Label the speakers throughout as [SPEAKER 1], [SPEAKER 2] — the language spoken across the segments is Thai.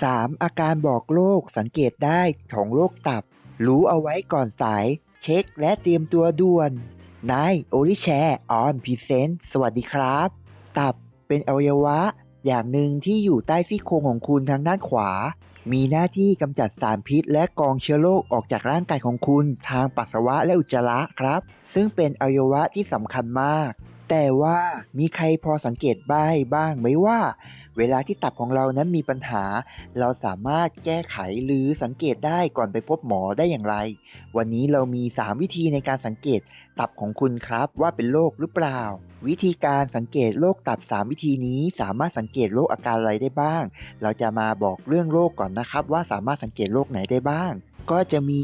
[SPEAKER 1] 3. อาการบอกโรคสังเกตได้ของโรคตับ รู้เอาไว้ก่อนสาย เช็คและเตรียมตัวด่วน นายโอริแชร์ออนพรีเซนต์สวัสดีครับ ตับเป็นอวัยวะอย่างหนึ่งที่อยู่ใต้ซี่โครงของคุณทางด้านขวา มีหน้าที่กำจัดสารพิษและกรองเชื้อโรคออกจากร่างกายของคุณทางปัสสาวะและอุจจาระครับ ซึ่งเป็นอวัยวะที่สำคัญมาก แต่ว่ามีใครพอสังเกตบ้างไหมว่า เวลาที่ตับของเรานั้นมีปัญหา เราสามารถแก้ไขหรือสังเกตได้ก่อนไปพบหมอได้อย่างไร วันนี้เรามี 3 วิธีในการสังเกตตับของคุณครับว่าเป็นโรคหรือเปล่า วิธีการสังเกตโรคตับ 3 วิธีนี้สามารถสังเกตโรคอาการอะไรได้บ้าง เราจะมาบอกเรื่องโรคก่อนนะครับว่าสามารถสังเกตโรคไหนได้บ้าง ก็จะมี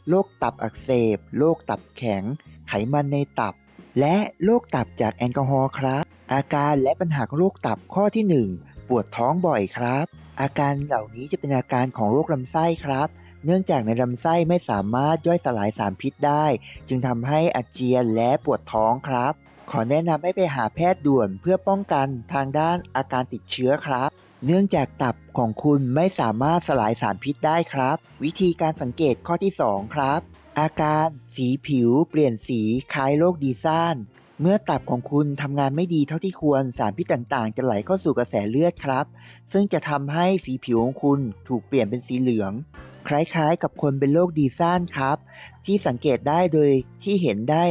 [SPEAKER 1] โรคตับอักเสบโรคตับแข็ง ไขมันในตับ และโรคตับจากแอลกอฮอล์ครับ อาการและปัญหาของโรคตับข้อที่ 1 ปวดท้องบ่อยครับ อาการเหล่านี้จะเป็นอาการของโรคลำไส้ครับ เนื่องจากในลำไส้ไม่สามารถย่อยสลายสารพิษได้ จึงทำให้อาเจียนและปวดท้องครับ ขอแนะนำให้ไปหาแพทย์ด่วนเพื่อป้องกันทางด้านอาการติดเชื้อครับ เนื่องจากตับของคุณไม่สามารถสลายสารพิษได้ครับ วิธีการสังเกตข้อที่ 2 ครับ อาการสีผิวเปลี่ยนสีคล้ายโรคดีซ่าน เมื่อตับของคุณทำงานไม่ดีเท่าที่ควรสารพิษต่างๆจะไหลเข้าสู่กระแสเลือดครับ ซึ่งจะทำให้สีผิวของคุณถูกเปลี่ยนเป็นสีเหลือง คล้ายๆกับคนเป็นโรคดีซ่านครับ ที่สังเกตได้โดยที่เห็นได้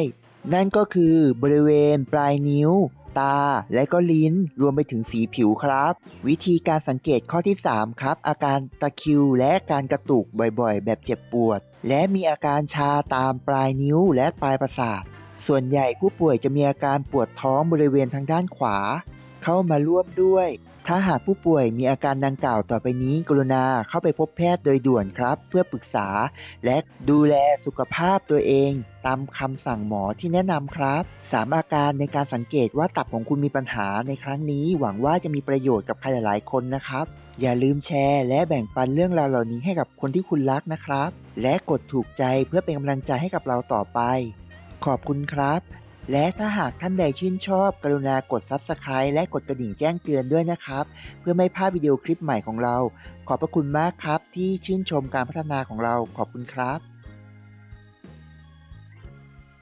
[SPEAKER 1] นั่นก็คือบริเวณปลายนิ้ว ตา และก็ลิ้นรวมไปถึงสีผิวครับ วิธีการสังเกตข้อที่ 3 ครับ อาการตะคริวและการกระตุกบ่อยๆ แบบเจ็บปวด และมีอาการชาตามปลายนิ้วและปลายประสาท ส่วนใหญ่ผู้ป่วยจะมีอาการปวดท้องบริเวณทางด้านขวา เข้ามาร่วมด้วย ถ้าหากผู้ป่วยมีอาการดังกล่าวต่อไปนี้กรุณาเข้าไปพบแพทย์โดยด่วนครับ เพื่อปรึกษาและดูแลสุขภาพตัวเองตามคำสั่งหมอที่แนะนำครับ 3 อาการในการสังเกตว่าตับของคุณมีปัญหาในครั้งนี้หวังว่าจะมีประโยชน์กับใครหลายๆคนนะครับ อย่าลืมแชร์และแบ่งปันเรื่องราวเหล่านี้ให้กับคนที่คุณรักนะครับ และกดถูกใจเพื่อเป็นกำลังใจให้กับเราต่อไป ขอบคุณครับ และถ้าหากท่านใดชื่นชอบกรุณากด Subscribe และกดกระดิ่งแจ้งเตือนด้วยนะครับ เพื่อไม่พลาดวิดีโอคลิปใหม่ของเรา ขอบพระคุณมากครับที่ชื่นชมการพัฒนาของเรา ขอบคุณครับ